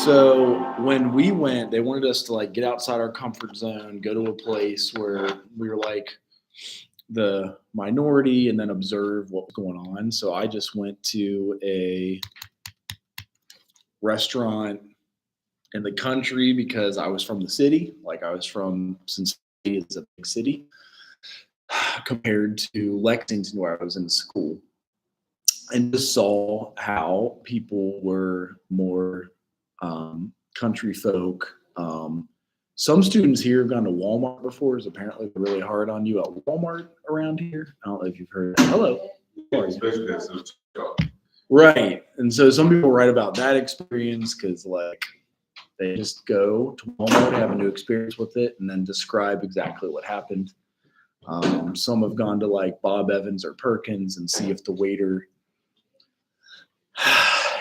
So when we went, they wanted us to like get outside our comfort zone, go to a place where we were like the minority and then observe what was going on. So I just went to a restaurant in the country because I was from the city. Like I was from Cincinnati, it's a big city compared to Lexington where I was in school, and just saw how people were more country folk. Some students here have gone to Walmart before, is apparently really hard on you at Walmart around here. I don't know if you've heard. Hello. Especially that social. Right. And so some people write about that experience because like they just go to Walmart, have a new experience with it, and then describe exactly what happened. Some have gone to like Bob Evans or Perkins and see if the waiter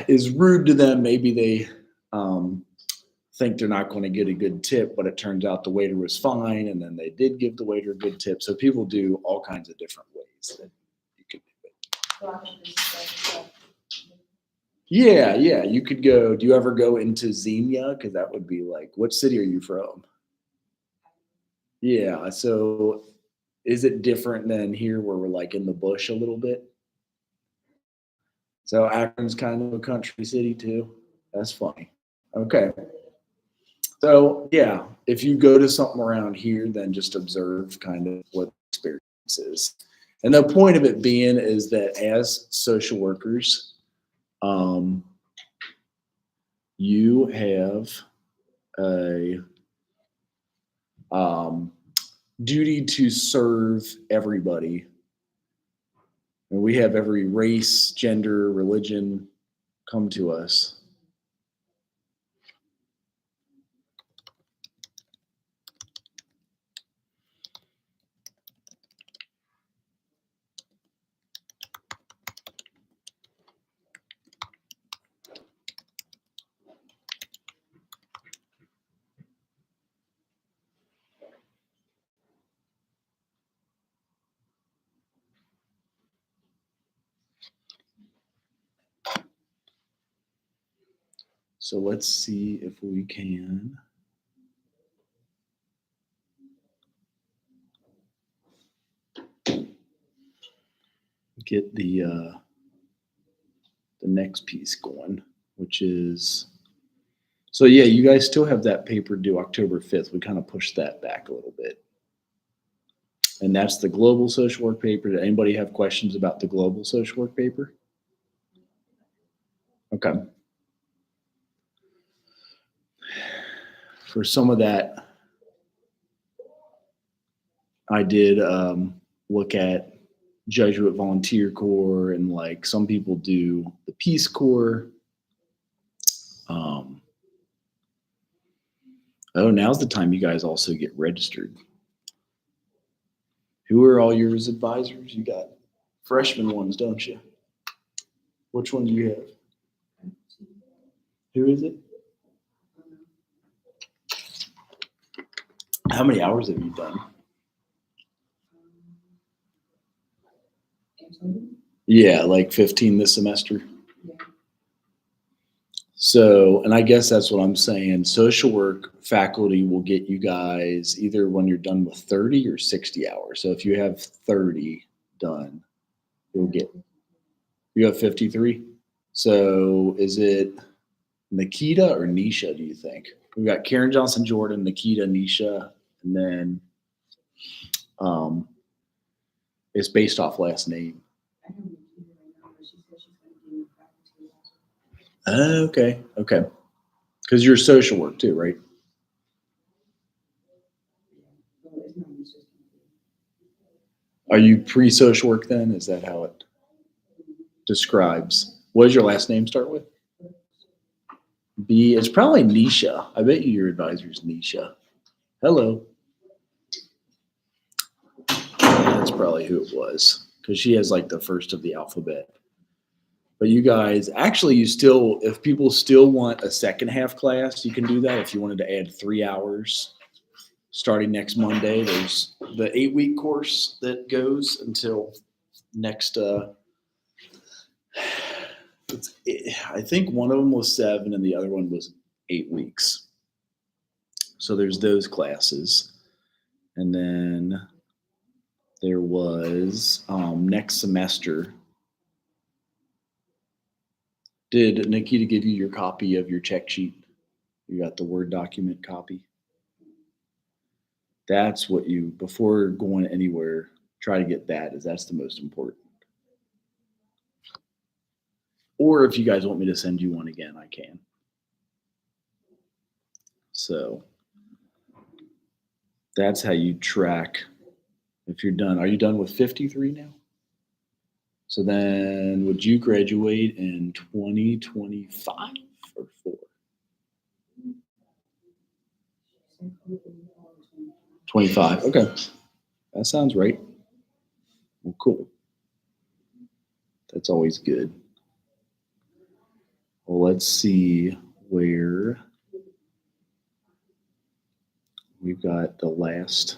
is rude to them. Maybe they think they're not going to get a good tip, but it turns out the waiter was fine, and then they did give the waiter a good tip. So people do all kinds of different ways that you could do it. Yeah, you could go. Do you ever go into Xenia? Because that would be like, what city are you from? Yeah, so is it different than here where we're like in the bush a little bit? So Akron's kind of a country city too. That's funny. Okay. So yeah, if you go to something around here, then just observe kind of what the experience is. And the point of it being is that as social workers, you have a duty to serve everybody. And we have every race, gender, religion come to us. So let's see if we can get the next piece going, which is, so yeah, you guys still have that paper due October 5th. We kind of pushed that back a little bit. And that's the global social work paper. Did anybody have questions about the global social work paper? Okay. For some of that, I did look at Jesuit Volunteer Corps, and like some people do the Peace Corps. Oh, now's the time you guys also get registered. Who are all yours advisors? You got freshman ones, don't you? Which one do you have? Who is it? How many hours have you done? Yeah, like 15 this semester. So, and I guess that's what I'm saying. Social work faculty will get you guys either when you're done with 30 or 60 hours. So if you have 30 done, you have 53. So is it Nikita or Nisha, do you think? We've got Karen Johnson Jordan, Nikita, Nisha, and then it's based off last name. Okay. Because you're social work too, right? Are you pre-social work then? Is that how it describes? What does your last name start with? B. It's probably Nisha. I bet you your advisor is Nisha. Hello. That's probably who it was because she has like the first of the alphabet. But you guys, actually, you still, if people still want a second half class, you can do that. If you wanted to add 3 hours starting next Monday, there's the 8-week course that goes until next, I think one of them was 7 and the other one was 8 weeks. So there's those classes. And then there was next semester. Did Nikita give you your copy of your check sheet? You got the Word document copy? That's what you, before going anywhere, try to get that, as that's the most important. Or if you guys want me to send you one again, I can. So that's how you track if you're done. Are you done with 53 now? So then would you graduate in 2025 or 4? 25. Okay. That sounds right. Well, cool. That's always good. Well, let's see where we've got the last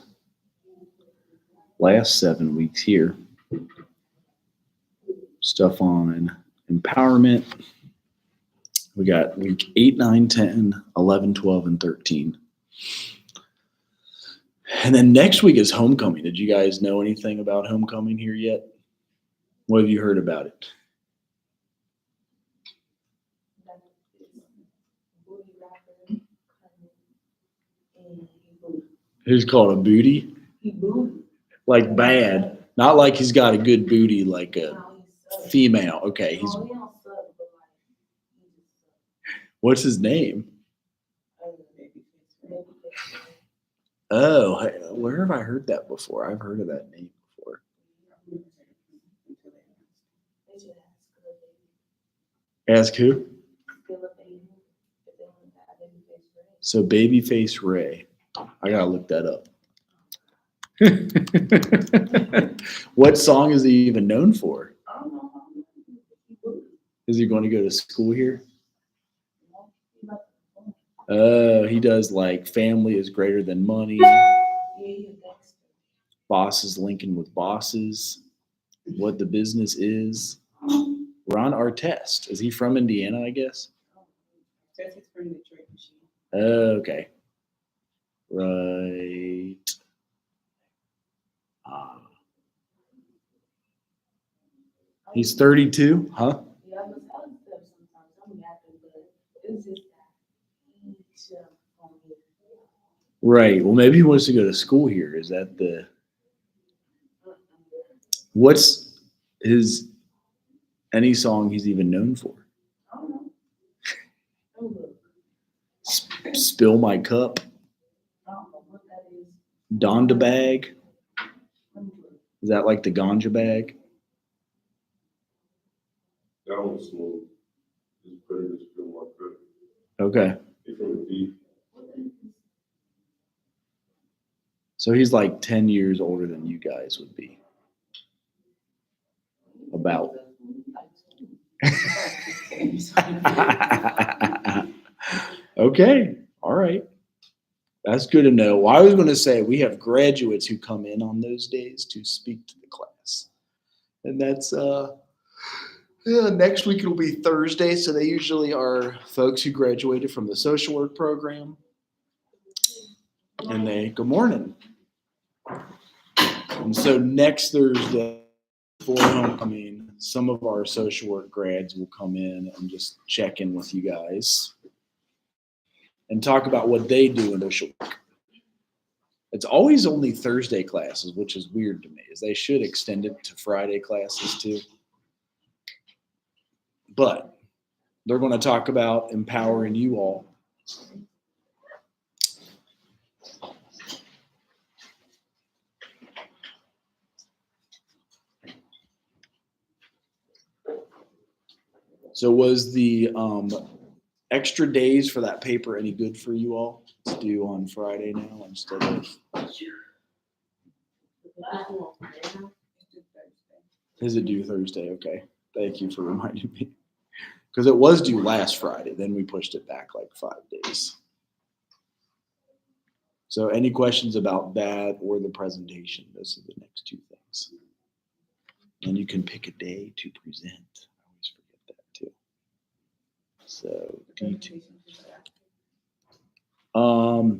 7 weeks here. Stuff on empowerment. We got week 8, 9, 10, 11, 12, and 13. And then next week is homecoming. Did you guys know anything about homecoming here yet? What have you heard about it? He's called a booty? Like bad. Not like he's got a good booty like a female. Okay, he's. What's his name? Oh, where have I heard that before? I've heard of that name before. Ask who? So Babyface Ray. I gotta look that up. What song is he even known for? Is he going to go to school here? Oh, he does like Family is Greater Than Money. Bosses Lincoln with Bosses. What the Business Is. Ron Artest. Is he from Indiana, I guess? Okay. Right. He's 32, huh? Right. Well, maybe he wants to go to school here. Is that the. What's his. Any song he's even known for? Spill My Cup. Donda Bag. Is that like the ganja bag? That one's smooth. It's pretty much feel more good. Okay. It's from the deep. So he's like 10 years older than you guys would be. About. Okay. All right. That's good to know. Well, I was going to say we have graduates who come in on those days to speak to the class. And that's next week it'll be Thursday. So they usually are folks who graduated from the social work program. And they, good morning. And so next Thursday for homecoming, some of our social work grads will come in and just check in with you guys and talk about what they do in social work. It's always only Thursday classes, which is weird to me, is they should extend it to Friday classes too. But they're going to talk about empowering you all. So was the extra days for that paper any good for you all to do on Friday now instead of? Is it due Thursday? Okay. Thank you for reminding me. Because it was due last Friday. Then we pushed it back like 5 days. So any questions about that or the presentation? Those are the next 2 things. And you can pick a day to present. I always forget that too. So D2. The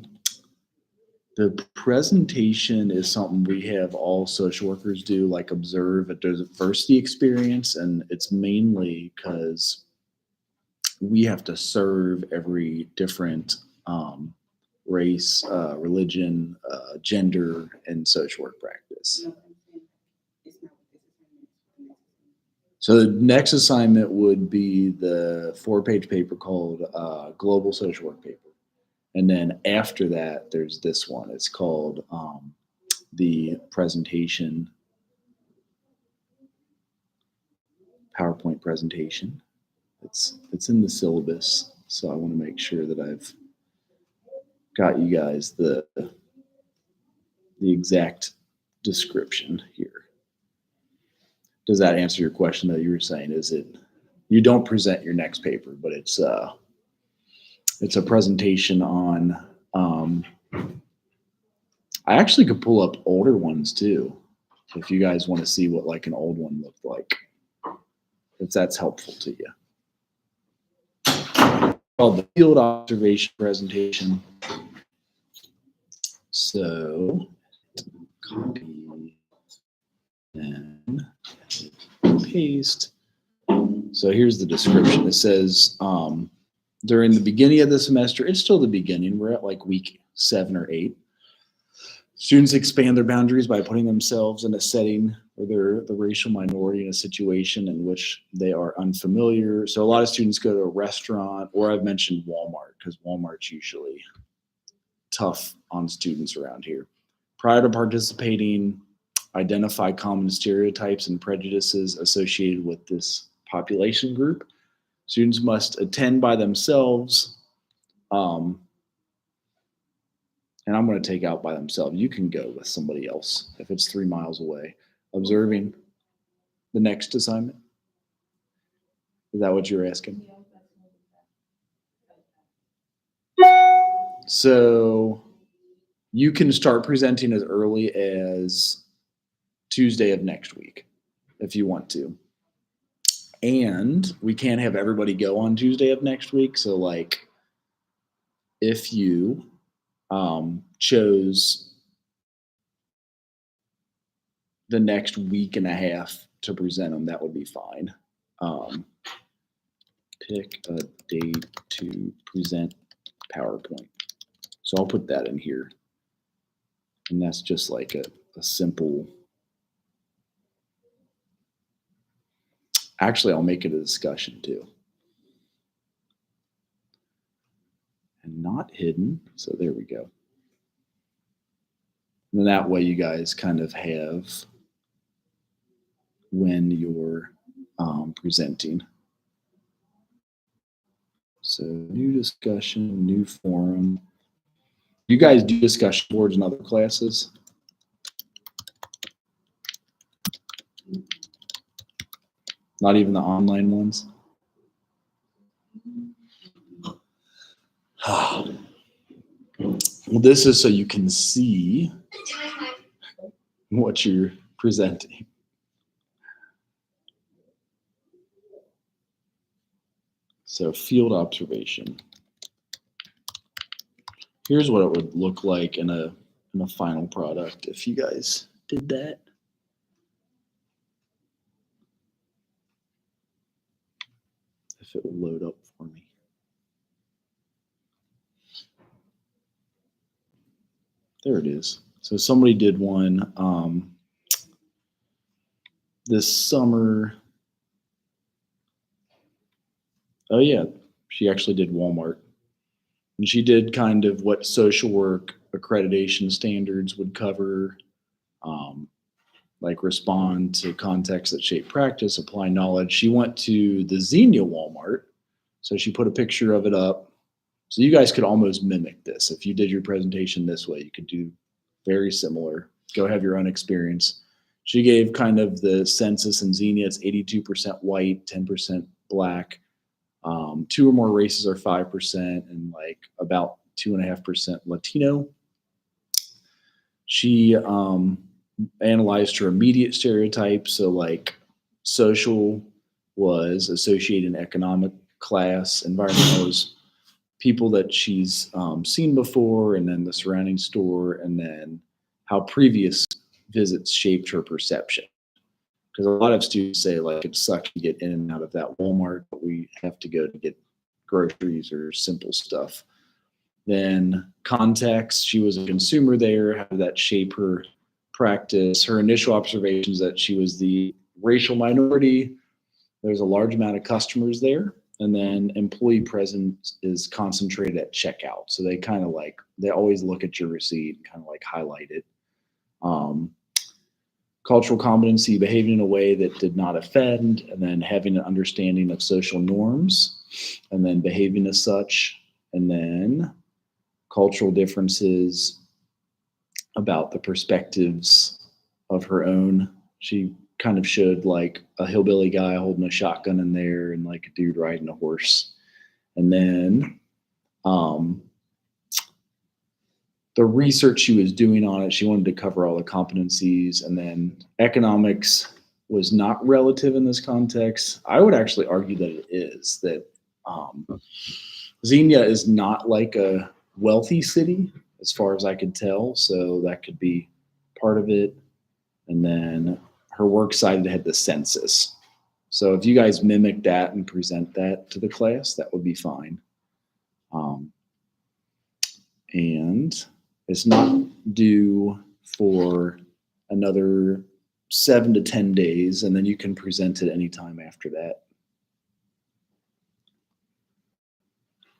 presentation is something we have all social workers do, like observe a diversity experience, and it's mainly because we have to serve every different race, religion, gender, and social work practice. So the next assignment would be the 4-page paper called Global Social Work Paper. And then after that, there's this one. It's called the presentation, PowerPoint presentation. It's in the syllabus, so I want to make sure that I've got you guys the exact description here. Does that answer your question that you were saying? Is it, you don't present your next paper, but it's a presentation on, I actually could pull up older ones too, if you guys want to see what like an old one looked like, if that's helpful to you. Called the field observation presentation. So copy and paste. So here's the description. It says, during the beginning of the semester, it's still the beginning. We're at like week 7 or 8. Students expand their boundaries by putting themselves in a setting where they're the racial minority in a situation in which they are unfamiliar. So a lot of students go to a restaurant, or I've mentioned Walmart, because Walmart's usually tough on students around here. Prior to participating, identify common stereotypes and prejudices associated with this population group. Students must attend by themselves, and I'm going to take out by themselves. You can go with somebody else if it's 3 miles away. Observing the next assignment. Is that what you're asking? So you can start presenting as early as Tuesday of next week if you want to. And we can't have everybody go on Tuesday of next week. So like if you chose the next week and a half to present them, that would be fine. Pick a date to present PowerPoint. So I'll put that in here. And that's just like a simple, actually I'll make it a discussion too. And not hidden, so there we go. And then that way you guys kind of have when you're presenting. So new discussion, new forum. You guys do discussion boards in other classes? Not even the online ones? Well, this is so you can see what you're presenting. So field observation. Here's what it would look like in a final product if you guys did that. If it would load up for me. There it is. So somebody did one this summer. Oh yeah, she actually did Walmart. And she did kind of what social work accreditation standards would cover, like respond to contexts that shape practice, apply knowledge. She went to the Xenia Walmart, so she put a picture of it up. So you guys could almost mimic this. If you did your presentation this way, you could do very similar. Go have your own experience. She gave kind of the census in Xenia. It's 82% white, 10% black. 2 or more races are 5%, and like about 2.5% Latino. She analyzed her immediate stereotypes. So like social was associated in economic class, environmental was people that she's seen before, and then the surrounding store, and then how previous visits shaped her perception. Because a lot of students say, like, it sucks to get in and out of that Walmart, but we have to go to get groceries or simple stuff. Then context, she was a consumer there. How did that shape her practice? Her initial observations that she was the racial minority. There's a large amount of customers there. And then employee presence is concentrated at checkout. So they kind of like, they always look at your receipt and kind of like highlight it. Cultural competency, behaving in a way that did not offend, and then having an understanding of social norms, and then behaving as such, and then cultural differences about the perspectives of her own. She kind of showed like a hillbilly guy holding a shotgun in there and like a dude riding a horse. And then the research she was doing on it, she wanted to cover all the competencies. And then economics was not relative in this context. I would actually argue that it is, that Xenia is not like a wealthy city as far as I could tell. So that could be part of it. And then her works cited had the census. So if you guys mimic that and present that to the class, that would be fine. And it's not due for another 7 to 10 days, and then you can present it anytime after that.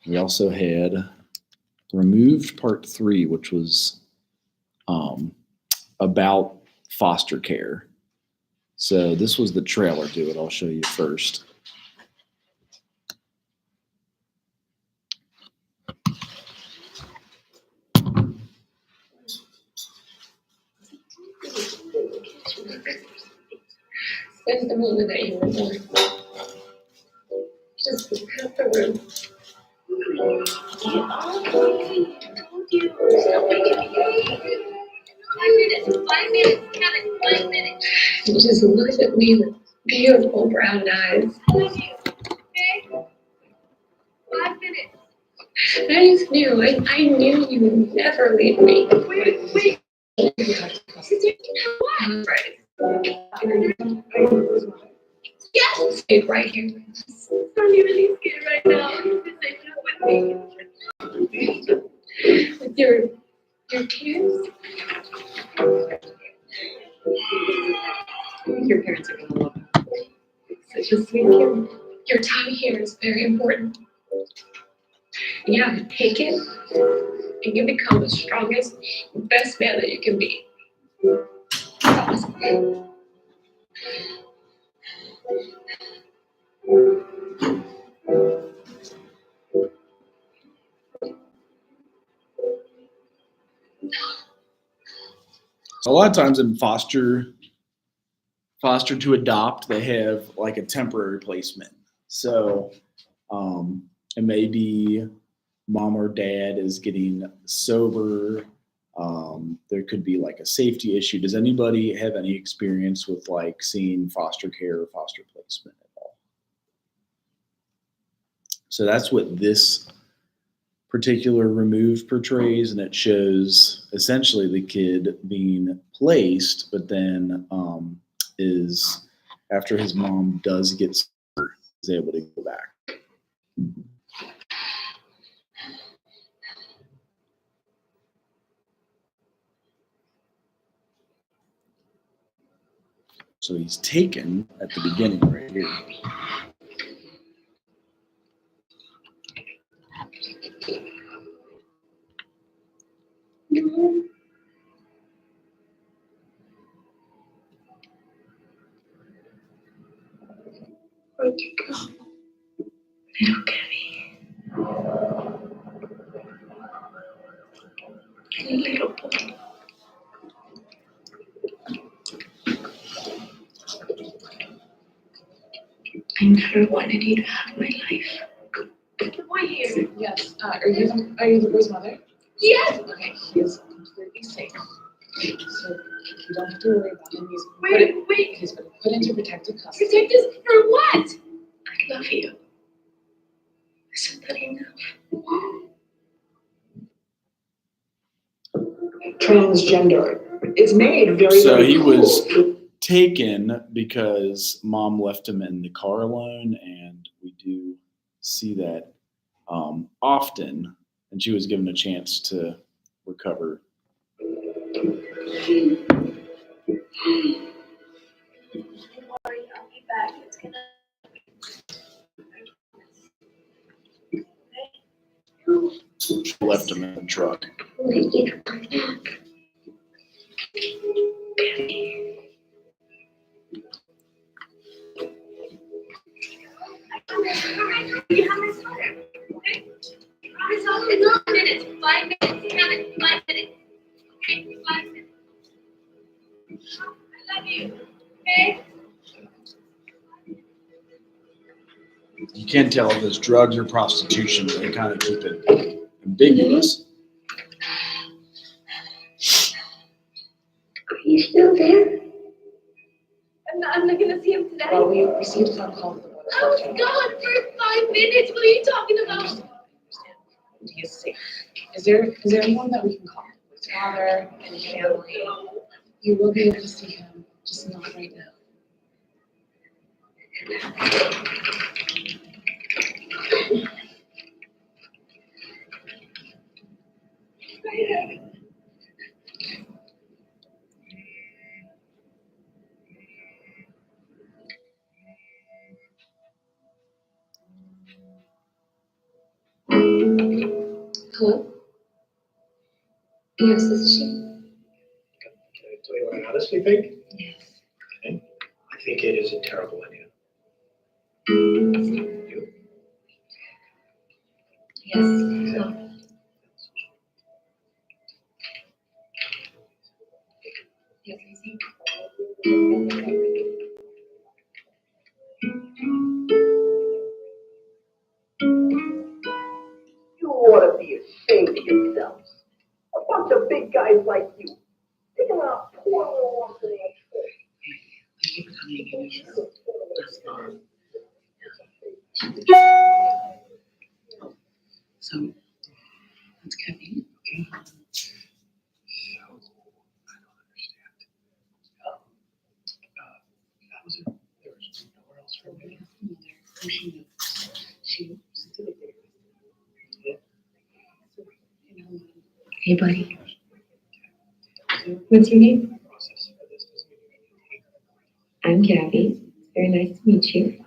We also had removed part 3, which was about foster care. So this was the trailer to it. I'll show you first. Spend the moment that you were born. Just half the room. Told you. Stop waking me up. 5 minutes, Kevin, 5 minutes. He just looked at me with beautiful brown eyes. Told you, okay? 5 minutes. I just knew, I knew you would never leave me. Wait. What? Right. Yes! Stay right here. I'm really scared right now. Stay with me. With your tears. Your parents are gonna love you. Such a sweet kid. Your time here is very important. And you have to take it, and you become the strongest, best man that you can be. Promise me. A lot of times in foster to adopt, they have like a temporary placement. So it may be mom or dad is getting sober. There could be like a safety issue. Does anybody have any experience with like seeing foster care or foster placement at all? So that's what this particular remove portrays, and it shows essentially the kid being placed, but then is after his mom does get sober, is able to go back. So he's taken at the beginning right here. Where'd you go? Little Kenny. Little boy. I never wanted you to have my life. The boy here. Yes. Are you the boy's mother? Yes. Okay. He is completely safe. So you don't have to worry about him. Wait. He's been put into protective custody. Protect us for what? I love you. I said that enough. transgender. It's made very, So very he was cool. taken because mom left him in the car alone, and we do see that often. And she was given a chance to recover. I'll be back. It's gonna. She left him in the truck. You come back. You have my sweater, okay? It's 5 minutes. 5 minutes. You have it. 5 minutes. Okay, 5 minutes. I love you. Okay? You can't tell if it's drugs or prostitution. They kind of keep it ambiguous. Are you still there? I'm not gonna see him today. Well, we received a phone call from the Board of I was Health. gone for 5 minutes. What are you talking about? He is safe. Is there anyone that we can call? His father, any family? You will be able to see him, just not right now. Hello? Yes, this is she. Can I tell you what I honestly think? Yes. I think it is a terrible idea. You? Yes. No. Yes, I see. You ought to be ashamed of yourselves. A bunch of big guys like you. Taking out poor little ones in their trip. Thank you for coming in. That's fine. So, that's Kathy, okay? There was nowhere else for me. She was Hey, buddy. What's your name? Process for this doesn't even take. I'm Gabby. Very nice to meet you.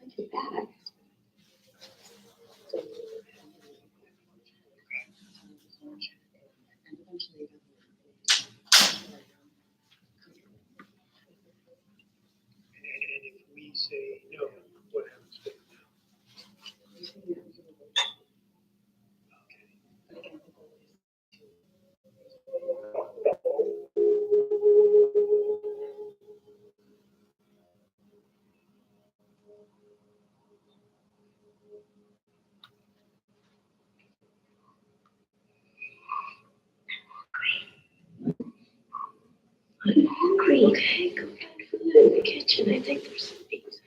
Not too bad. And if we say no, what happens to it I'm hungry. Okay, go find food in the kitchen. I think there's some pizza.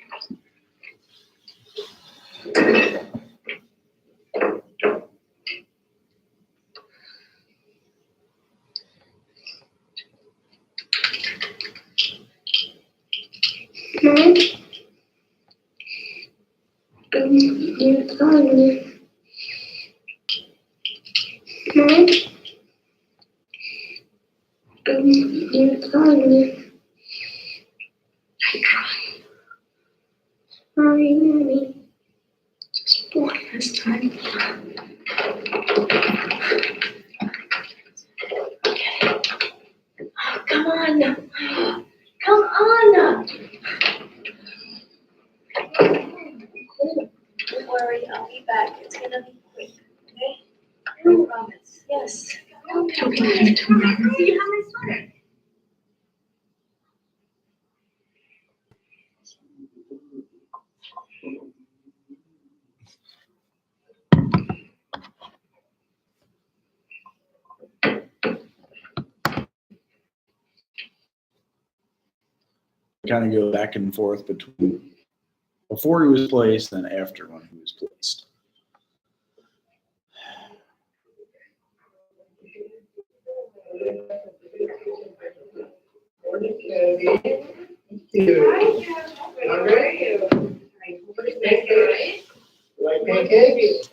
Mom? You're calling. Mom? You're calling. I tried. Sorry, Mommy. Just one last time. Oh, come on. Come on. Don't worry, I'll be back. It's gonna be quick, okay? I promise. Yes. Okay. You have my sweater. Kind of go back and forth between before he was placed and after when he was placed. Morning, Debbie. You. How are you? Like pancakes?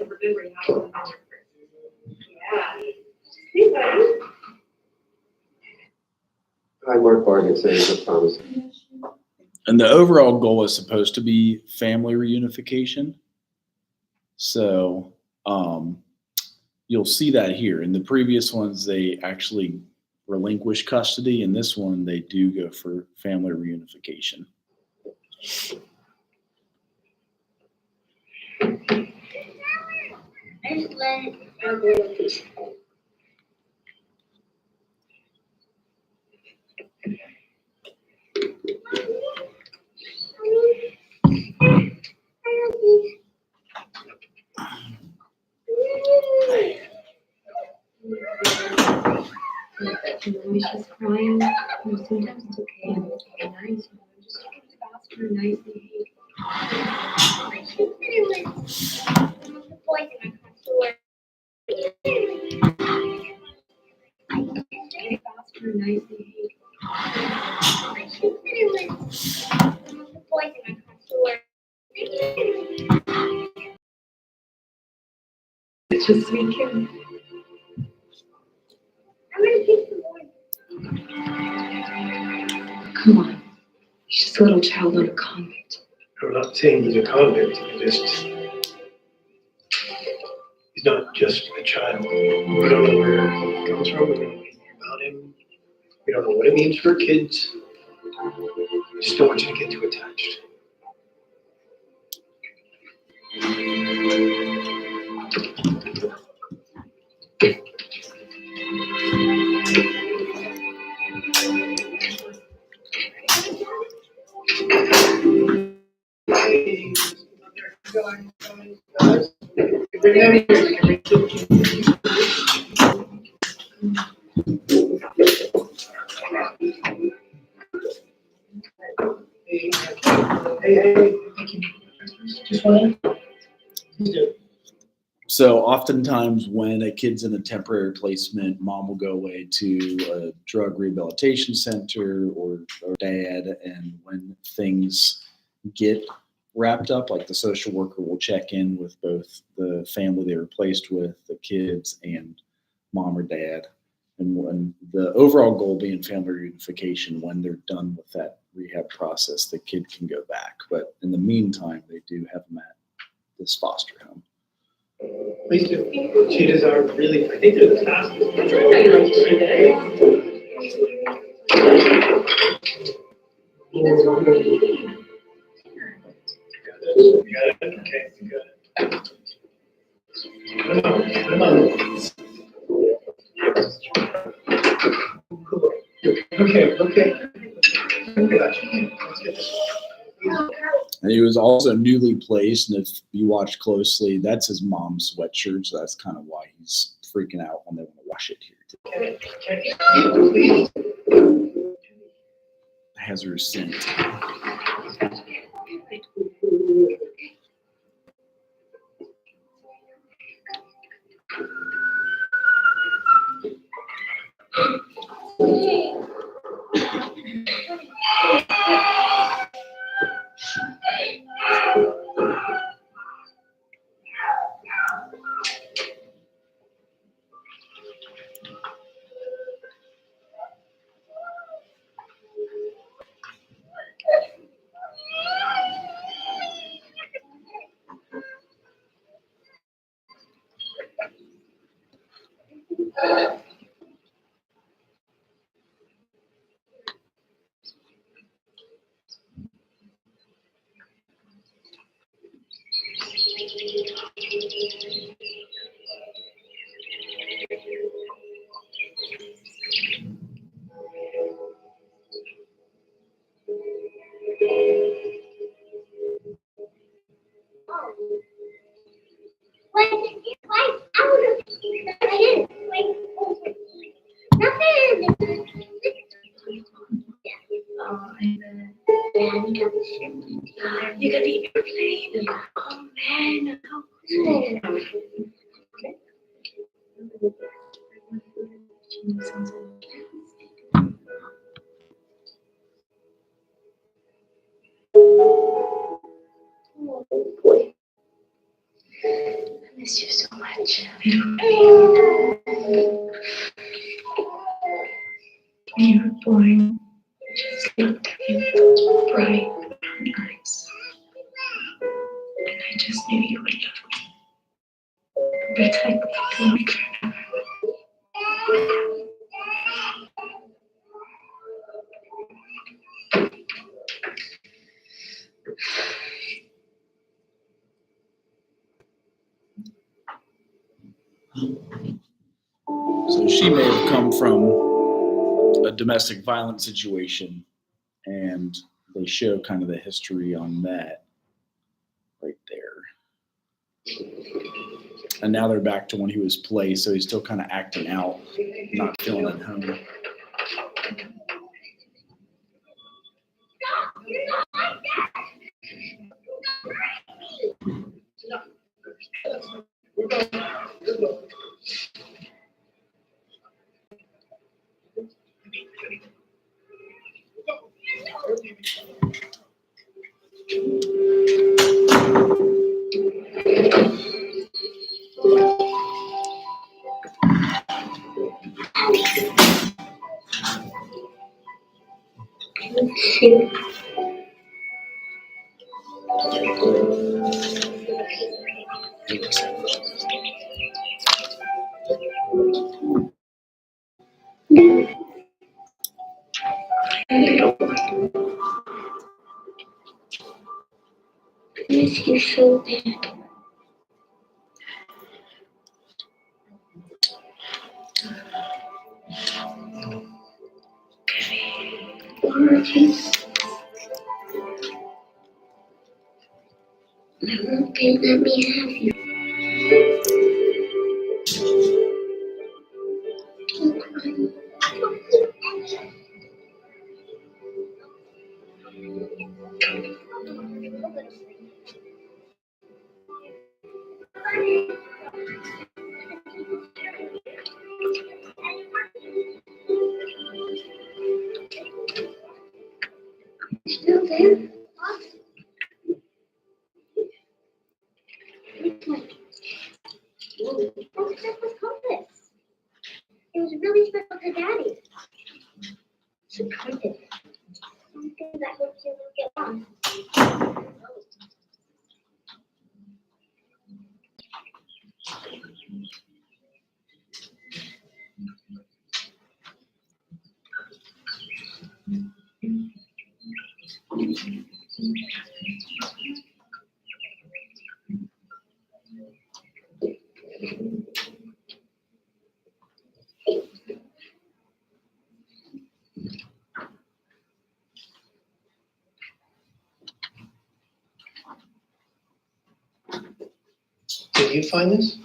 Hi, Mark Bargan, St. Thomas. And the overall goal is supposed to be family reunification. So you'll see that here. In the previous ones, they actually relinquish custody. In this one, they do go for family reunification. She's crying. Sometimes it's okay. It's nice. Just ask her nicely. Ask her nicely. It's just sweet kid. Come on. She's just a little child on a convict. I'm not saying he's a convict, he's not just a child. We don't know where he comes from, we don't know anything about him. We don't know what it means for kids. I just don't want you to get too attached. Hey, just one. So oftentimes when a kid's in a temporary placement, mom will go away to a drug rehabilitation center or dad. And when things get wrapped up, like the social worker will check in with both the family they were placed with, the kids, and mom or dad. And when the overall goal being family reunification, when they're done with that rehab process, the kid can go back. But in the meantime, they do have them at this foster home. Please do. Cheetahs are really, I think they're the fastest. You got it? Okay, you got it. Come on. Okay. I got you. Let's get this. And he was also newly placed, and if you watch closely, that's his mom's sweatshirt, so that's kind of why he's freaking out when they want to wash it here. Hazardous scent. You got the airplane. Oh man, how cool. miss you so much. When you were born, you just looked at me with those bright brown eyes. And I just knew you would love me. Protect me till we turn over. So she may have come from a domestic violence situation, and they show kind of the history on that right there. And now they're back to when he was play, so he's still kind of acting out, not feeling at home. I miss you so bad. Apologies. I won't they let me have you. Still there? What's Christmas compass? It was really special to Daddy. It's a compass. Something that helps you get lost. Did you find this?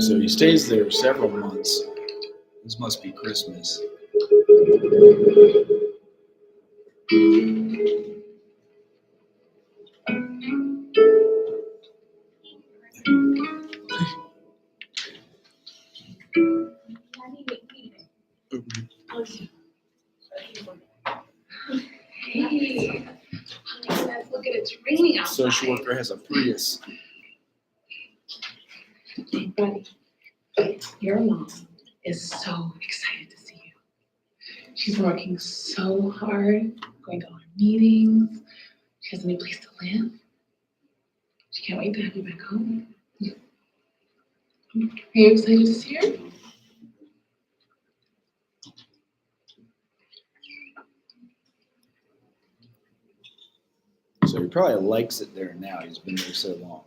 So he stays there several months. This must be Christmas. Hey. Look at it's raining outside. Social worker has a Prius. Buddy, your mom is so excited to see you. She's been working so hard, going to all her meetings. She has a new place to live. She can't wait to have you back home. Are you excited to see her? So he probably likes it there now. He's been there so long.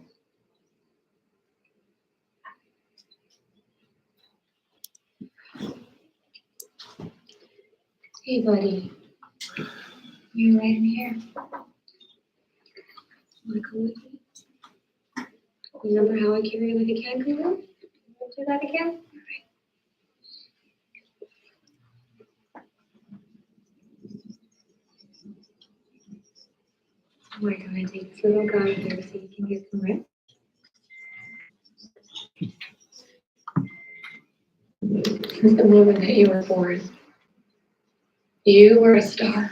Hey, buddy. You're right in here. Wanna come with me? Remember how I carry you like a kangaroo? Wanna do that again? We're gonna take this little guy here so you can get some rest. Since the moment that you were born, you were a star.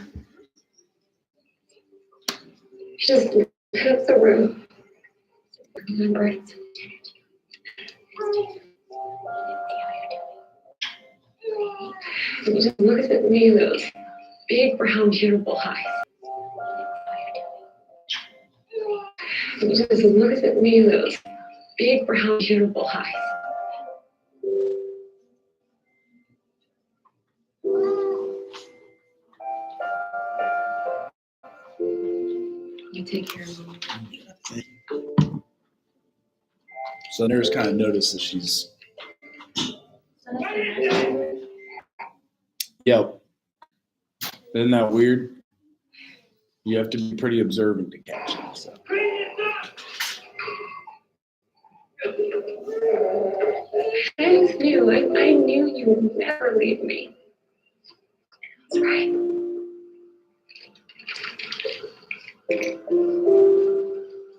Just lit up the room. Remember it. And you just looked at me with those big, brown, beautiful eyes. And you just looked at me with those big, brown, beautiful eyes. You take care of me. So the nurse kind of notices she's, yep. Isn't that weird? You have to be pretty observant to catch it. So. I knew you would never leave me. That's right.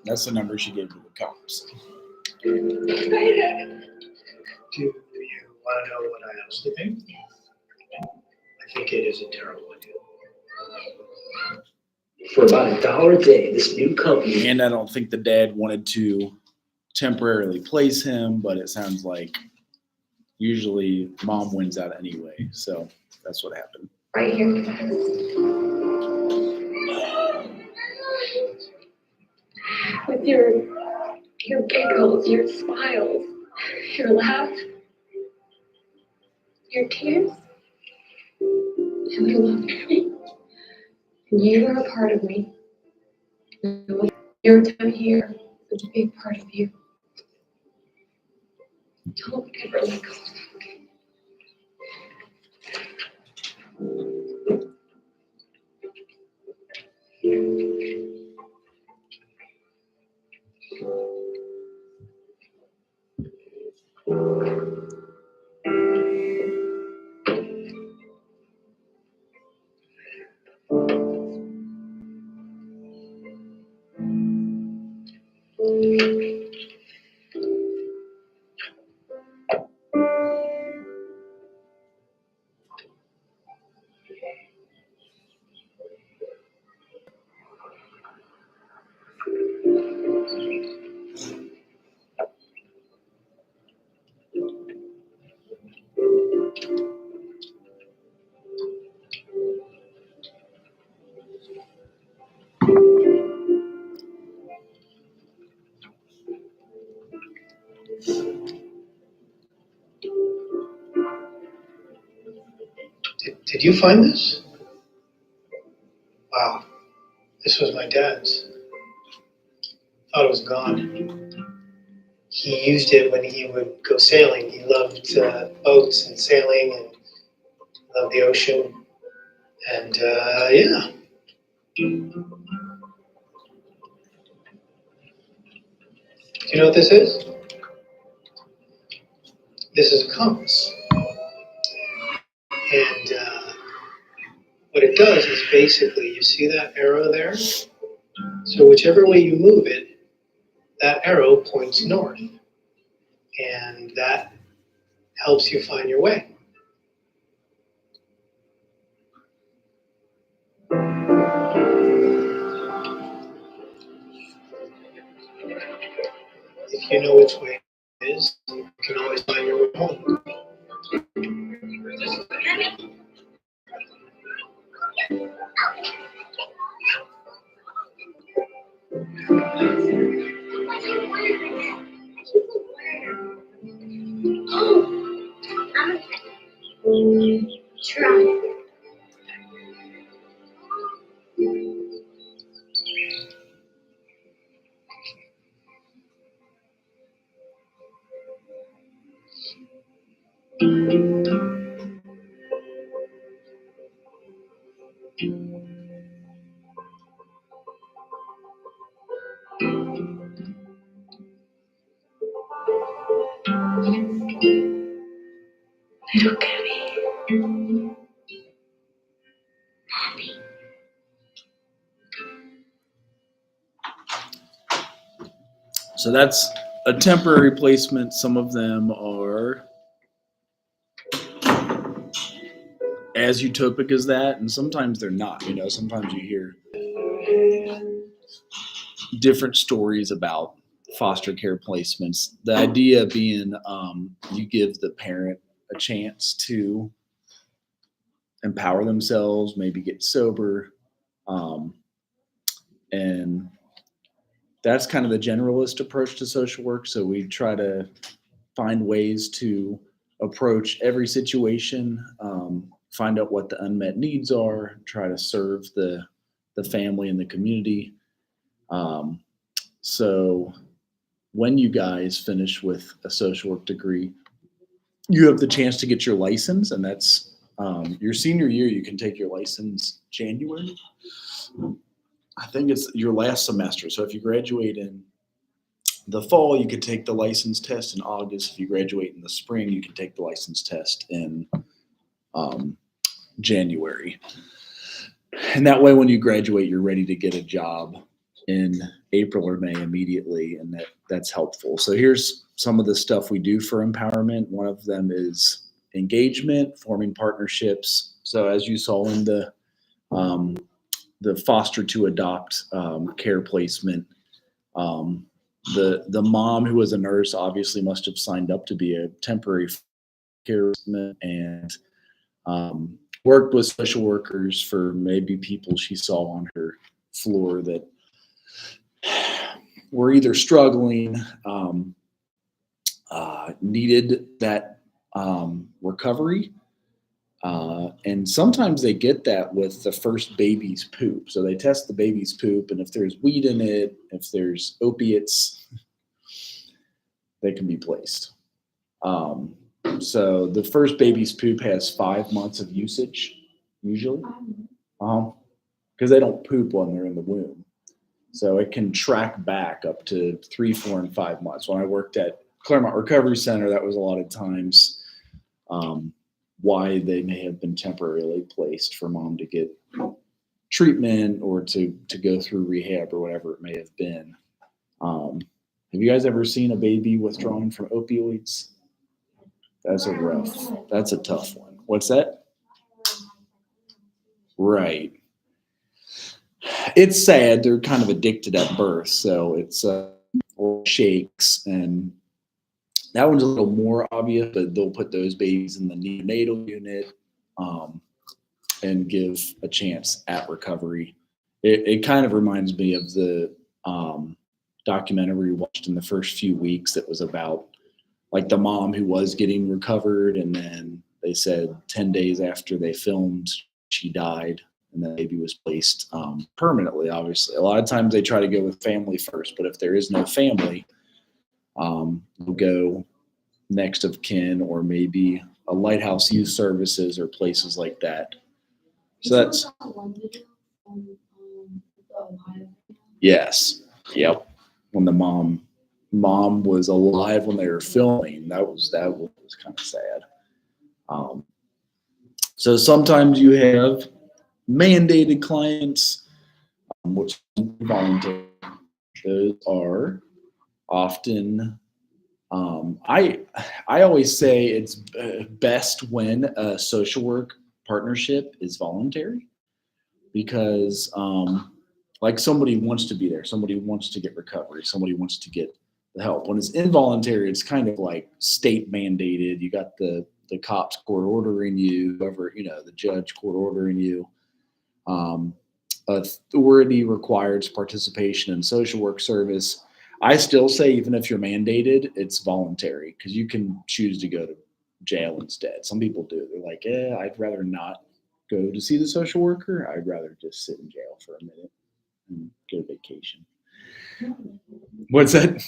That's the number she gave to the cops. Do you want to know what I honestly think? I think it is a terrible idea. For about $1 a day, this new company. And I don't think the dad wanted to temporarily place him, but it sounds like usually mom wins out anyway. So that's what happened. Right here. With your giggles, your smiles, your laugh, your tears. And you loved me. And you were a part of me. Your time here was a big part of you. Don't ever let go. Did you find this? Wow, this was my dad's. Thought it was gone. He used it when he would go sailing. He loved boats and sailing and loved the ocean. And yeah. Do you know what this is? This is a compass. And what it does is basically, you see that arrow there? So whichever way you move it, that arrow points north. And that helps you find your way. If you know which way it is, you can always find your way home. Try. Little Gabby. Mommy. So that's a temporary placement. Some of them are as utopic as that, and sometimes they're not. You know, sometimes you hear different stories about foster care placements. The idea being you give the parent a chance to empower themselves, maybe get sober, and that's kind of the generalist approach to social work. So we try to find ways to approach every situation, find out what the unmet needs are, try to serve the family and the community. So when you guys finish with a social work degree, you have the chance to get your license, and that's your senior year. You can take your license January. I think it's your last semester. So if you graduate in the fall, you could take the license test in August. If you graduate in the spring, you can take the license test in January. And that way, when you graduate, you're ready to get a job in April or May immediately, and that's helpful. So here's some of the stuff we do for empowerment. One of them is engagement, forming partnerships. So as you saw in the foster to adopt care placement, the mom who was a nurse obviously must have signed up to be a temporary care and worked with social workers for maybe people she saw on her floor that were either struggling, needed that recovery. And sometimes they get that with the first baby's poop. So they test the baby's poop, and if there's weed in it, if there's opiates, they can be placed. So the first baby's poop has 5 months of usage, usually, because they don't poop when they're in the womb. So it can track back up to 3, 4, and 5 months. When I worked at Claremont Recovery Center, that was a lot of times why they may have been temporarily placed for mom to get treatment or to go through rehab or whatever it may have been. Have you guys ever seen a baby withdrawing from opioids? That's a tough one. What's that? Right. It's sad. They're kind of addicted at birth. So it's shakes, and that one's a little more obvious, but they'll put those babies in the neonatal unit and give a chance at recovery. It kind of reminds me of the documentary we watched in the first few weeks that was about like the mom who was getting recovered, and then they said 10 days after they filmed, she died, and the baby was placed permanently, obviously. A lot of times they try to go with family first, but if there is no family, we'll go next of kin or maybe a Lighthouse Youth Services or places like that. So that's yes, yep. When the mom was alive when they were filming, that was kind of sad. So sometimes you have mandated clients, which are voluntary. Those are often. I always say it's best when a social work partnership is voluntary, because like somebody wants to be there, somebody wants to get recovery, somebody wants to get the help. When it's involuntary, it's kind of like state mandated. You got the cops court ordering you, whoever, the judge court ordering you. Authority requires participation in social work service. I still say even if you're mandated, it's voluntary, because you can choose to go to jail instead. Some people do. They're like, I'd rather not go to see the social worker. I'd rather just sit in jail for a minute and get a vacation. What's that?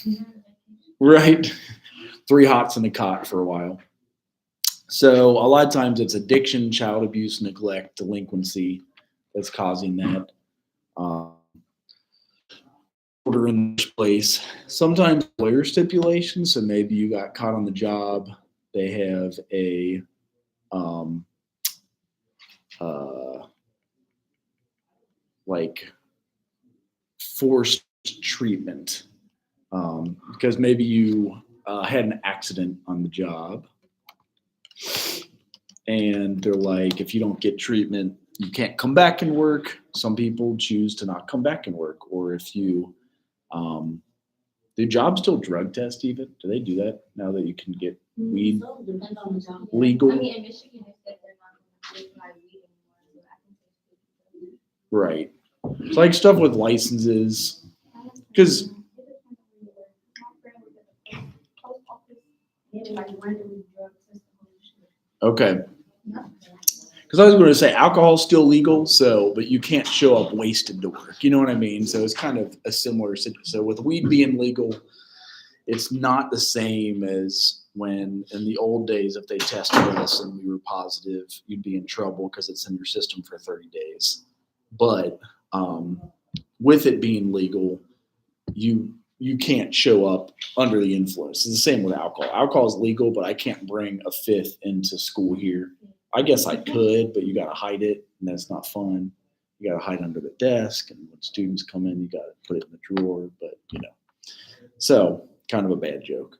Right. 3 hots in a cot for a while. So a lot of times it's addiction, child abuse, neglect, delinquency that's causing that. order in the first place. Sometimes lawyer stipulations, so maybe you got caught on the job. They have a like forced treatment because maybe you had an accident on the job, and they're like, if you don't get treatment, you can't come back and work. Some people choose to not come back and work, or if you do jobs still drug test even? Do they do that now that you can get weed So depends on the job. legal? I mean, in Michigan, they said they're not going to legalize weed anymore, so I think they should. Right. It's like stuff with licenses. 'Cause- Okay. Because I was going to say alcohol's still legal, so but you can't show up wasted to work. You know what I mean? So it's kind of a similar situation. So with weed being legal, it's not the same as when in the old days, if they tested us and we were positive, you'd be in trouble because it's in your system for 30 days. But with it being legal, you can't show up under the influence. It's the same with alcohol. Alcohol is legal, but I can't bring a fifth into school here. I guess I could, but you got to hide it, and that's not fun. You got to hide under the desk, and when students come in, you got to put it in the drawer. But so kind of a bad joke.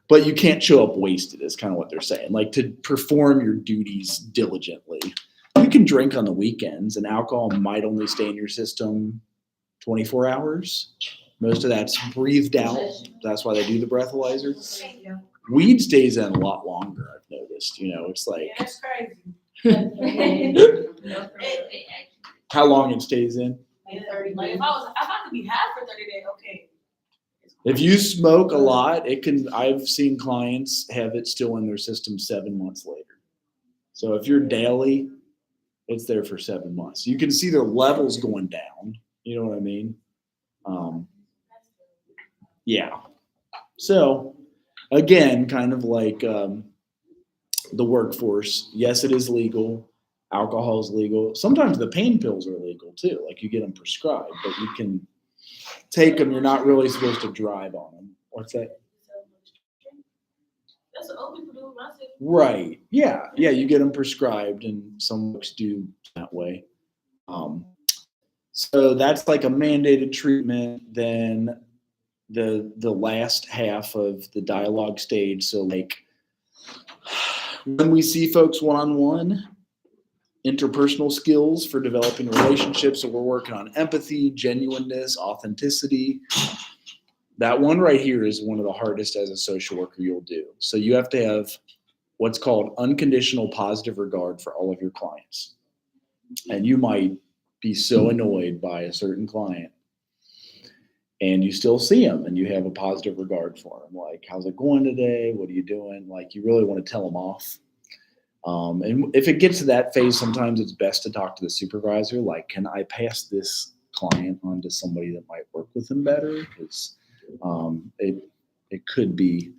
But you can't show up wasted. Is kind of what they're saying. Like to perform your duties diligently. You can drink on the weekends, and alcohol might only stay in your system 24 hours. Most of that's breathed out. That's why they do the breathalyzer. Weed stays in a lot longer, I've noticed. It's like That's crazy. how long it stays in. Like if I'm about to be high for 30 days, okay. If you smoke a lot, I've seen clients have it still in their system 7 months later. So if you're daily, it's there for 7 months. You can see their levels going down. You know what I mean? Yeah. So again, kind of like the workforce. Yes, it is legal. Alcohol is legal. Sometimes the pain pills are legal too. Like you get them prescribed, but you can take them. You're not really supposed to drive on them. What's that? That's what old people do. Right. Yeah. Yeah. You get them prescribed, and some folks do that way. So that's like a mandated treatment. Then the last half of the dialogue stage. So like when we see folks one-on-one, interpersonal skills for developing relationships. So we're working on empathy, genuineness, authenticity. That one right here is one of the hardest as a social worker you'll do. So you have to have what's called unconditional positive regard for all of your clients. And you might be so annoyed by a certain client and you still see them and you have a positive regard for them. Like, how's it going today? What are you doing? Like, you really want to tell them off. And if it gets to that phase, sometimes it's best to talk to the supervisor. Like, can I pass this client on to somebody that might work with them better? Because it could be,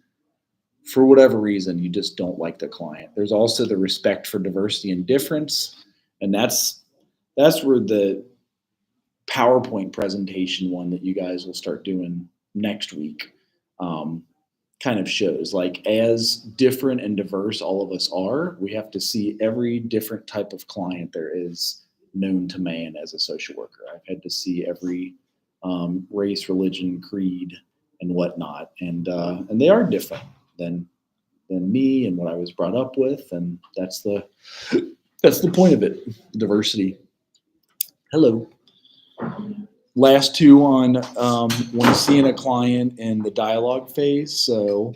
for whatever reason, you just don't like the client. There's also the respect for diversity and difference. And that's where the PowerPoint presentation one that you guys will start doing next week kind of shows. Like, as different and diverse all of us are, we have to see every different type of client there is known to man as a social worker. I've had to see every race, religion, creed, and whatnot, and they are different than me and what I was brought up with, and that's the point of it, diversity. Hello. Last two on when seeing a client in the dialogue phase. So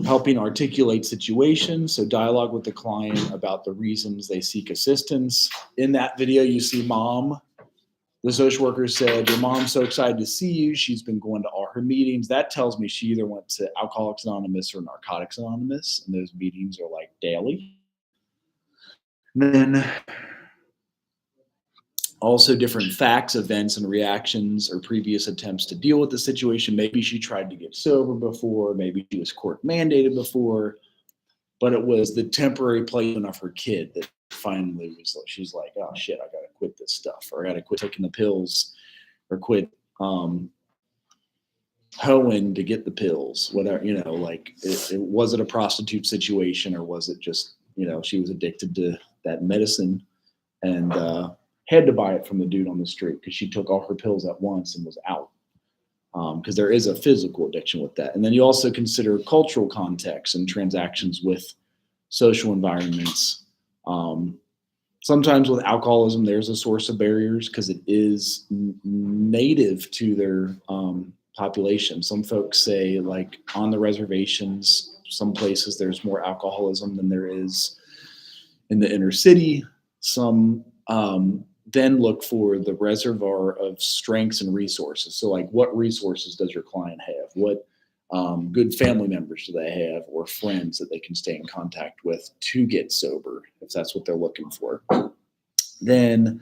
helping articulate situations. So dialogue with the client about the reasons they seek assistance. In that video, you see mom. The social worker said, your mom's so excited to see you. She's been going to all her meetings. That tells me she either went to Alcoholics Anonymous or Narcotics Anonymous. And those meetings are like daily. And then also different facts, events, and reactions or previous attempts to deal with the situation. Maybe she tried to get sober before. Maybe she was court mandated before. But it was the temporary placement of her kid that finally was, she's like, oh shit, I got to quit this stuff, or I got to quit taking the pills, or quit hoeing to get the pills, whatever, like was it a prostitute situation, or was it just, she was addicted to that medicine and had to buy it from the dude on the street because she took all her pills at once and was out. Because there is a physical addiction with that. And then you also consider cultural context and transactions with social environments. Sometimes with alcoholism, there's a source of barriers because it is native to their population. Some folks say, like, on the reservations, some places there's more alcoholism than there is in the inner city. Some then look for the reservoir of strengths and resources. So, like, what resources does your client have? What good family members do they have, or friends that they can stay in contact with to get sober, if that's what they're looking for? Then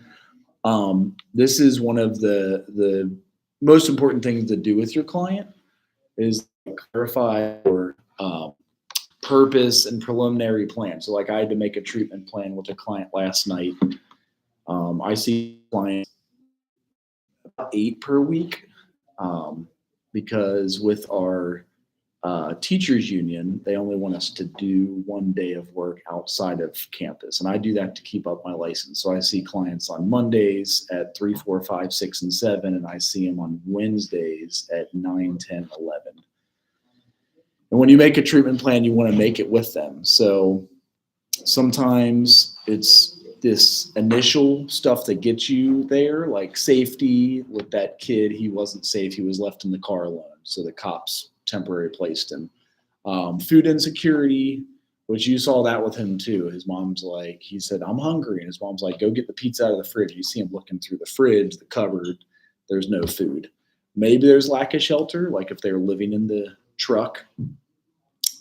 this is one of the most important things to do with your client is clarify your purpose and preliminary plan. So, like, I had to make a treatment plan with a client last night. I see clients about 8 per week because with our teachers union, they only want us to do 1 day of work outside of campus. And I do that to keep up my license. So I see clients on Mondays at 3, 4, 5, 6, and 7, and I see them on Wednesdays at 9, 10, 11. And when you make a treatment plan, you want to make it with them. So sometimes it's this initial stuff that gets you there, like safety with that kid. He wasn't safe. He was left in the car alone. So the cops temporarily placed him. Food insecurity, which you saw that with him too. His mom's like, he said, I'm hungry. And his mom's like, go get the pizza out of the fridge. You see him looking through the fridge, the cupboard, there's no food. Maybe there's lack of shelter, like if they're living in the truck.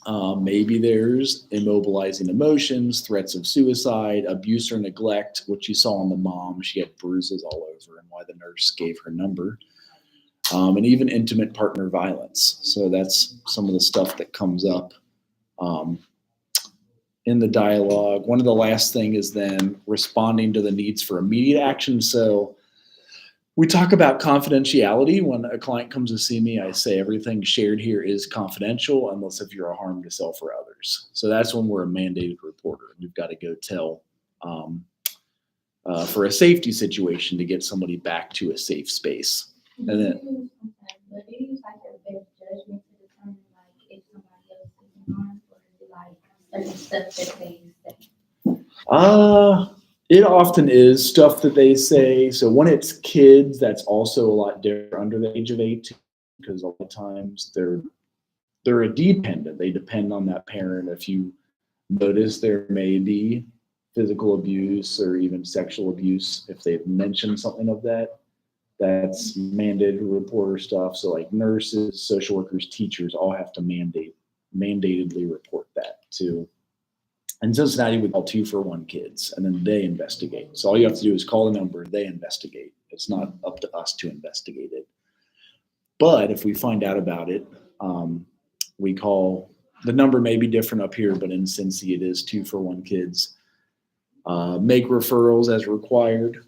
Maybe there's immobilizing emotions, threats of suicide, abuse or neglect, which you saw in the mom. She had bruises all over, and why the nurse gave her number. And even intimate partner violence. So that's some of the stuff that comes up in the dialogue. One of the last thing is then responding to the needs for immediate action. So we talk about confidentiality. When a client comes to see me, I say everything shared here is confidential unless if you're a harm to self or others. So that's when we're a mandated reporter. We've got to go tell for a safety situation to get somebody back to a safe space. And then, but do you use like your best judgment to determine like if somebody else is in harm, or is it like certain stuff that they say? It often is stuff that they say. So when it's kids, that's also a lot different under the age of 18, because a lot of times they're a dependent. They depend on that parent. If you notice there may be physical abuse or even sexual abuse, if they've mentioned something of that, that's mandated reporter stuff. So like nurses, social workers, teachers all have to mandatedly report that to. In Cincinnati, we call 2-for-1 kids, and then they investigate. So all you have to do is call a number, they investigate. It's not up to us to investigate it. But if we find out about it, we call, the number may be different up here, but in Cincy it is 2-for-1 kids. Make referrals as required.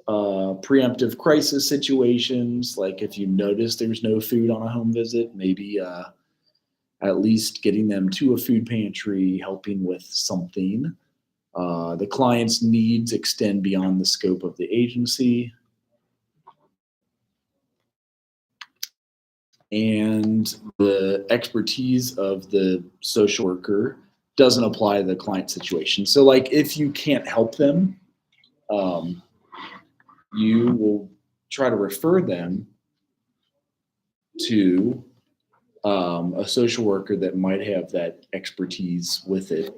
Preemptive crisis situations, like if you notice there's no food on a home visit, maybe at least getting them to a food pantry, helping with something. The client's needs extend beyond the scope of the agency. And the expertise of the social worker doesn't apply to the client situation. So like if you can't help them, you will try to refer them to a social worker that might have that expertise with it.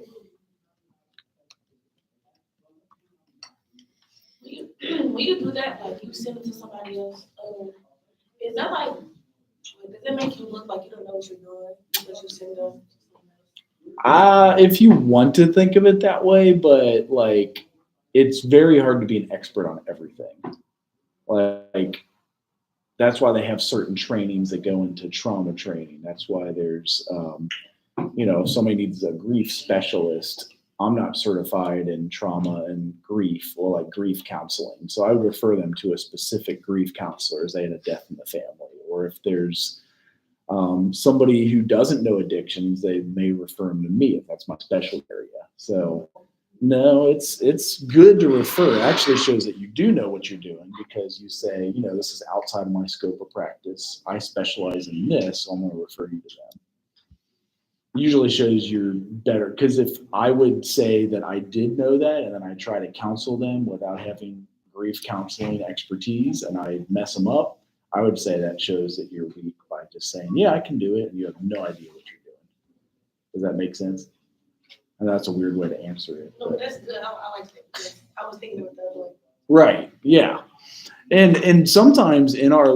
When you do that, like you send it to somebody else, is that like, does it make you look like you don't know what you're doing because you send them to someone else? If you want to think of it that way, but like it's very hard to be an expert on everything. Like that's why they have certain trainings that go into trauma training. That's why there's, if somebody needs a grief specialist, I'm not certified in trauma and grief or like grief counseling. So I would refer them to a specific grief counselor as they had a death in the family. Or if there's somebody who doesn't know addictions, they may refer them to me if that's my special area. So no, it's good to refer. It actually shows that you do know what you're doing because you say, this is outside of my scope of practice. I specialize in this, so I'm going to refer you to them. Usually shows you're better, because if I would say that I did know that and then I try to counsel them without having grief counseling expertise and I mess them up, I would say that shows that you're weak by just saying, yeah, I can do it, and you have no idea what you're doing. Does that make sense? And that's a weird way to answer it. No, but that's good. I like that. I was thinking of it the other way. Right. Yeah. And sometimes in our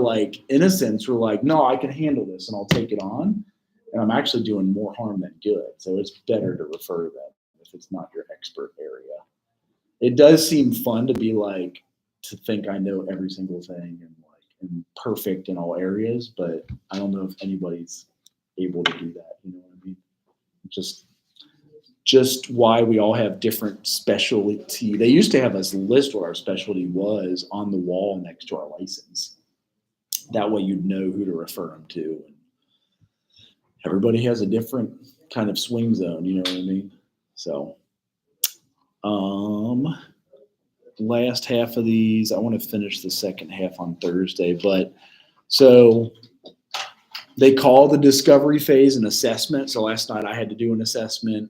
innocence, we're like, no, I can handle this and I'll take it on. And I'm actually doing more harm than good. So it's better to refer them if it's not your expert area. It does seem fun to be to think I know every single thing and am perfect in all areas, but I don't know if anybody's able to do that. You know what I mean? Just why we all have different specialty. They used to have us list what our specialty was on the wall next to our license. That way you'd know who to refer them to. Everybody has a different kind of swing zone, you know what I mean? So, last half of these, I want to finish the second half on Thursday, but so they call the discovery phase an assessment. So last night I had to do an assessment.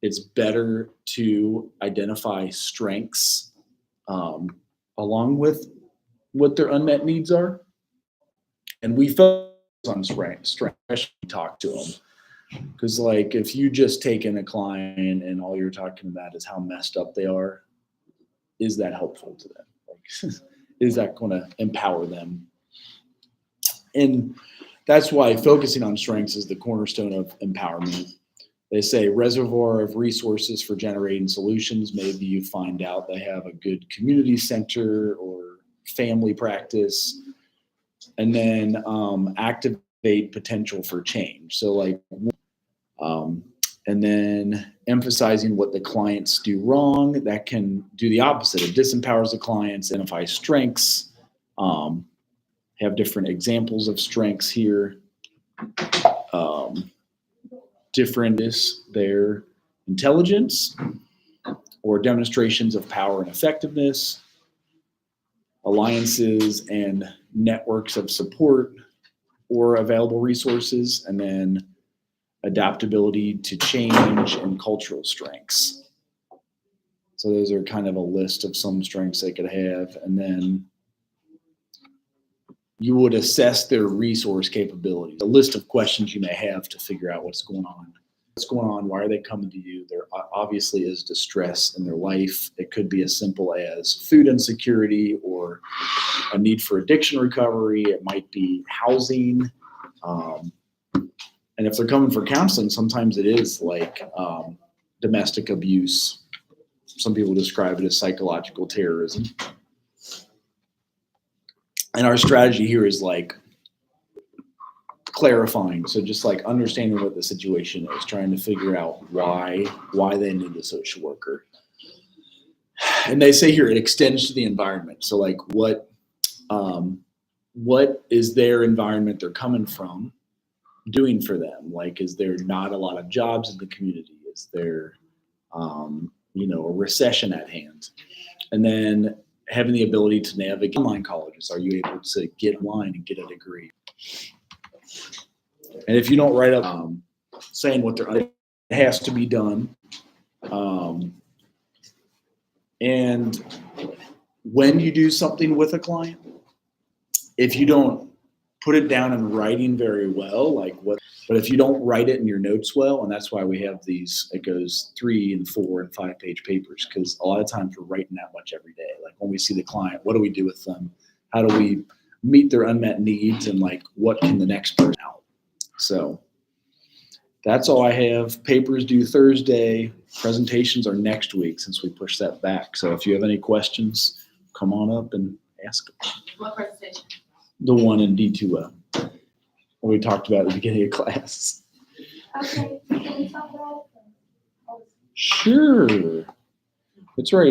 It's better to identify strengths along with what their unmet needs are. And we focus on strength, especially talk to them. Because if you just take in a client and all you're talking about is how messed up they are, is that helpful to them? Is that going to empower them? And that's why focusing on strengths is the cornerstone of empowerment. They say reservoir of resources for generating solutions. Maybe you find out they have a good community center or family practice, and then activate potential for change. So and then emphasizing what the clients do wrong, that can do the opposite. It disempowers the clients, identify strengths, have different examples of strengths here. Different is their intelligence or demonstrations of power and effectiveness, alliances and networks of support or available resources, and then adaptability to change and cultural strengths. So those are kind of a list of some strengths they could have. And then you would assess their resource capabilities, a list of questions you may have to figure out what's going on. What's going on? Why are they coming to you? There obviously is distress in their life. It could be as simple as food insecurity or a need for addiction recovery. It might be housing. And if they're coming for counseling, sometimes it is domestic abuse. Some people describe it as psychological terrorism. And our strategy here is clarifying. So just understanding what the situation is, trying to figure out why they need a social worker. And they say here it extends to the environment. So what is their environment they're coming from doing for them? Is there not a lot of jobs in the community? Is there a recession at hand? And then having the ability to navigate online colleges. Are you able to get online and get a degree? And if you don't write up saying what it has to be done, and when you do something with a client, if you don't put it down in writing very well, but if you don't write it in your notes well, and that's why we have these, it goes 3 and 4 and 5 page papers, because a lot of times we're writing that much every day. When we see the client, what do we do with them? How do we meet their unmet needs? And what can the next person out? So that's all I have. Papers due Thursday. Presentations are next week since we pushed that back. So if you have any questions, come on up and ask them. What presentation? The one in D2L. We talked about at the beginning of class. Okay, can we talk about Sure. It's right